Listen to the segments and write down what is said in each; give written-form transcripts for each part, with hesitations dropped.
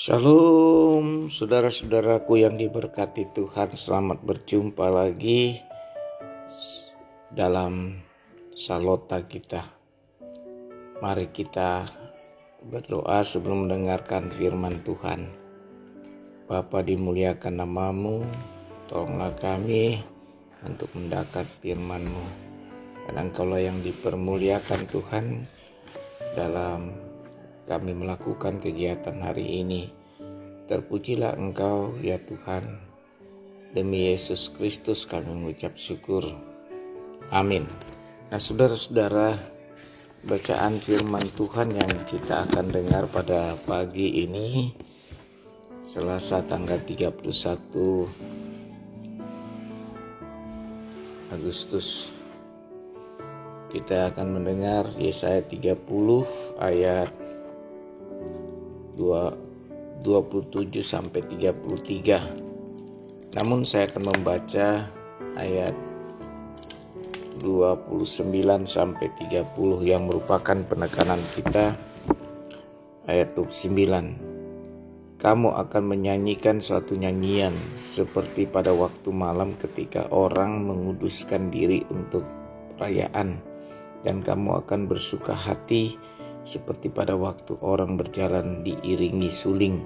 Shalom saudara-saudaraku yang diberkati Tuhan, selamat berjumpa lagi dalam salota kita. Mari kita berdoa sebelum mendengarkan firman Tuhan. Bapa, dimuliakan nama-Mu, tolonglah kami untuk mendekat firman-Mu. Dan Engkaulah yang dipermuliakan Tuhan dalam kami melakukan kegiatan hari ini. Terpujilah Engkau ya Tuhan. Demi Yesus Kristus kami mengucap syukur. Amin. Nah saudara-saudara, bacaan firman Tuhan yang kita akan dengar pada pagi ini, Selasa tanggal 31 Agustus. Kita akan mendengar Yesaya 30 ayat 27 sampai 33. Namun saya akan membaca ayat 29 sampai 30 yang merupakan penekanan kita. Ayat 29. Kamu akan menyanyikan suatu nyanyian seperti pada waktu malam ketika orang menguduskan diri untuk perayaan, dan kamu akan bersuka hati seperti pada waktu orang berjalan diiringi suling,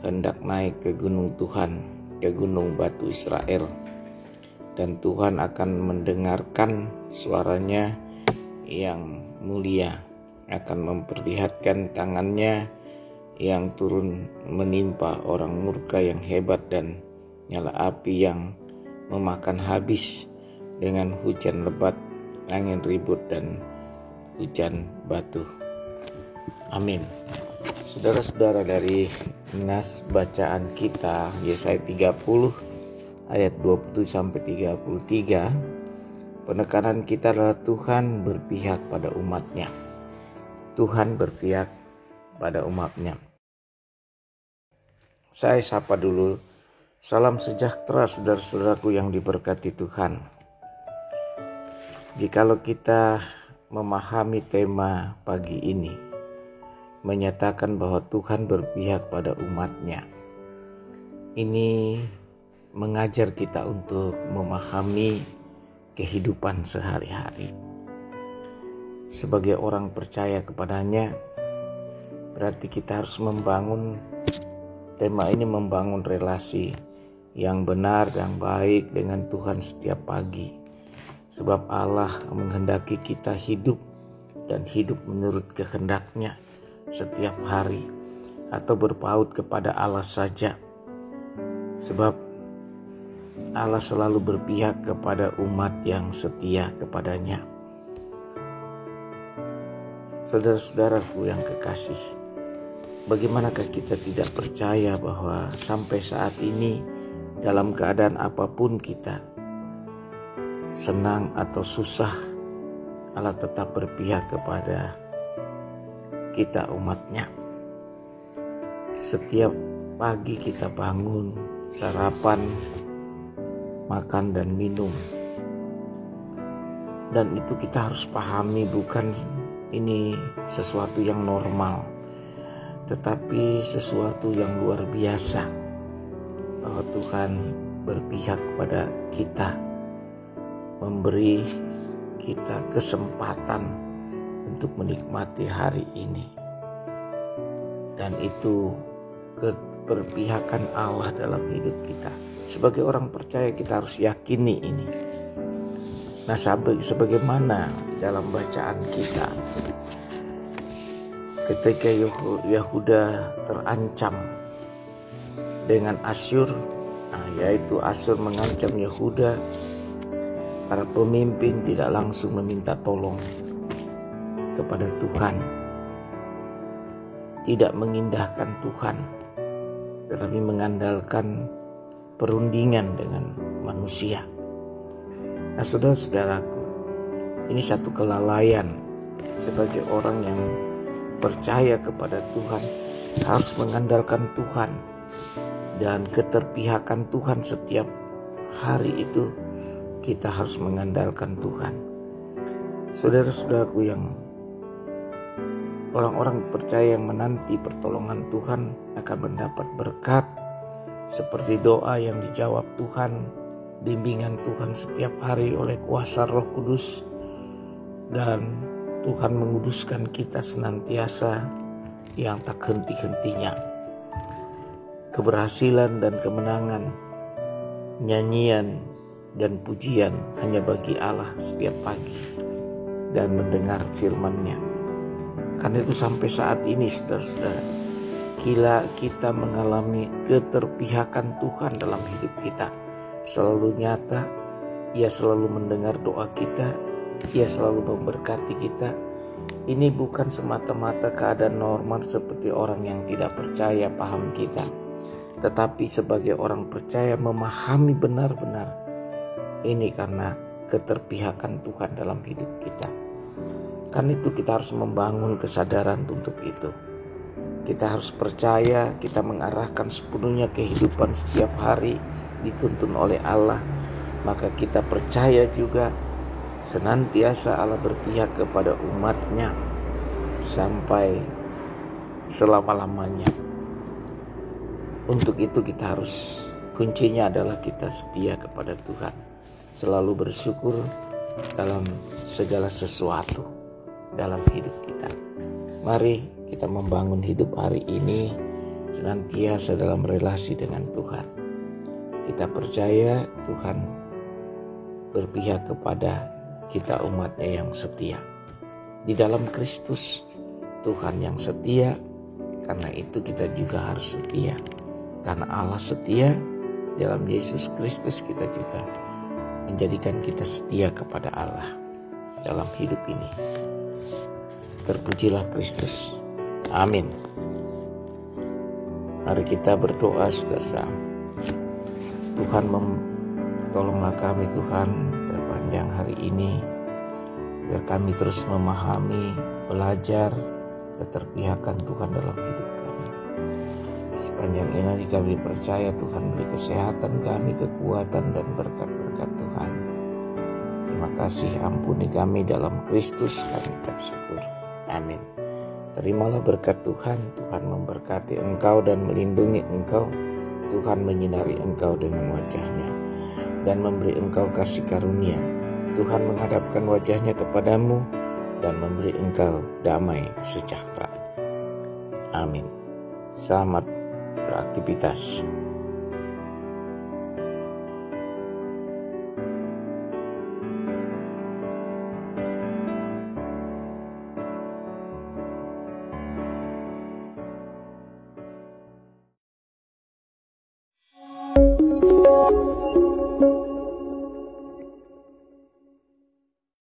hendak naik ke gunung Tuhan, ke gunung batu Israel. Dan Tuhan akan mendengarkan suaranya yang mulia, akan memperlihatkan tangannya yang turun menimpa orang murka yang hebat dan nyala api yang memakan habis, dengan hujan lebat, angin ribut, dan hujan batu. Amin. Saudara-saudara, dari nas bacaan kita Yesaya 30 ayat 27 sampai 33, penekanan kita adalah Tuhan berpihak pada umatnya. Tuhan berpihak pada umatnya. Saya sapa dulu. Salam sejahtera saudara-saudaraku yang diberkati Tuhan. Jikalau kita memahami tema pagi ini, menyatakan bahwa Tuhan berpihak pada umatnya, ini mengajar kita untuk memahami kehidupan sehari-hari. Sebagai orang percaya kepadanya, berarti kita harus membangun tema ini, membangun relasi yang benar dan baik dengan Tuhan setiap pagi. Sebab Allah menghendaki kita hidup dan hidup menurut kehendak-Nya setiap hari, atau berpaut kepada Allah saja. Sebab Allah selalu berpihak kepada umat yang setia kepadanya. Saudara-saudaraku yang kekasih, bagaimanakah kita tidak percaya bahwa sampai saat ini, dalam keadaan apapun kita, senang atau susah, Allah tetap berpihak kepada kita umatnya. Setiap pagi kita bangun, sarapan, makan dan minum. Dan itu kita harus pahami, bukan ini sesuatu yang normal, tetapi sesuatu yang luar biasa, bahwa Tuhan berpihak kepada kita, memberi kita kesempatan untuk menikmati hari ini. Dan itu keberpihakan Allah dalam hidup kita. Sebagai orang percaya kita harus yakini ini. Nah, sebagaimana dalam bacaan kita, ketika Yehuda terancam dengan Asyur, yaitu Asyur mengancam Yehuda, para pemimpin tidak langsung meminta tolong kepada Tuhan, tidak mengindahkan Tuhan, tetapi mengandalkan perundingan dengan manusia. Nah saudara-saudaraku, ini satu kelalaian sebagai orang yang percaya kepada Tuhan, harus mengandalkan Tuhan dan keterpihakan Tuhan setiap hari itu. Kita harus mengandalkan Tuhan. Saudara-saudaraku yang Orang-orang percaya yang menanti pertolongan Tuhan akan mendapat berkat seperti doa yang dijawab Tuhan, bimbingan Tuhan setiap hari oleh kuasa Roh Kudus, dan Tuhan menguduskan kita senantiasa yang tak henti-hentinya. Keberhasilan dan kemenangan, nyanyian dan pujian hanya bagi Allah setiap pagi dan mendengar firman-Nya. Karena itu sampai saat ini saudara-saudara, kita mengalami keterpihakan Tuhan dalam hidup kita. Selalu nyata, Ia selalu mendengar doa kita, Ia selalu memberkati kita. Ini bukan semata-mata keadaan normal seperti orang yang tidak percaya paham kita, tetapi sebagai orang percaya memahami benar-benar ini karena keterpihakan Tuhan dalam hidup kita. Karena itu kita harus membangun kesadaran untuk itu. Kita harus percaya kita mengarahkan sepenuhnya kehidupan setiap hari dituntun oleh Allah. Maka kita percaya juga senantiasa Allah berpihak kepada umat-Nya sampai selama-lamanya. Untuk itu kita harus, kuncinya adalah kita setia kepada Tuhan. Selalu bersyukur dalam segala sesuatu dalam hidup kita. Mari kita membangun hidup hari ini senantiasa dalam relasi dengan Tuhan. Kita percaya Tuhan berpihak kepada kita umat-Nya yang setia. Di dalam Kristus Tuhan yang setia, karena itu kita juga harus setia. Karena Allah setia, dalam Yesus Kristus kita juga menjadikan kita setia kepada Allah dalam hidup ini. Terpujilah Kristus. Amin. Mari kita berdoa saudara. Tuhan tolonglah kami Tuhan sepanjang hari ini, agar kami terus memahami, belajar keterpihakan Tuhan dalam hidup kami. Sepanjang ini kami percaya Tuhan beri kesehatan kami, kekuatan dan berkat-berkat Tuhan. Terima kasih, ampuni kami dalam Kristus, kami ucap syukur. Amin. Terimalah berkat Tuhan. Tuhan memberkati engkau dan melindungi engkau. Tuhan menyinari engkau dengan wajah-Nya dan memberi engkau kasih karunia. Tuhan menghadapkan wajah-Nya kepadamu dan memberi engkau damai sejahtera. Amin. Selamat beraktivitas.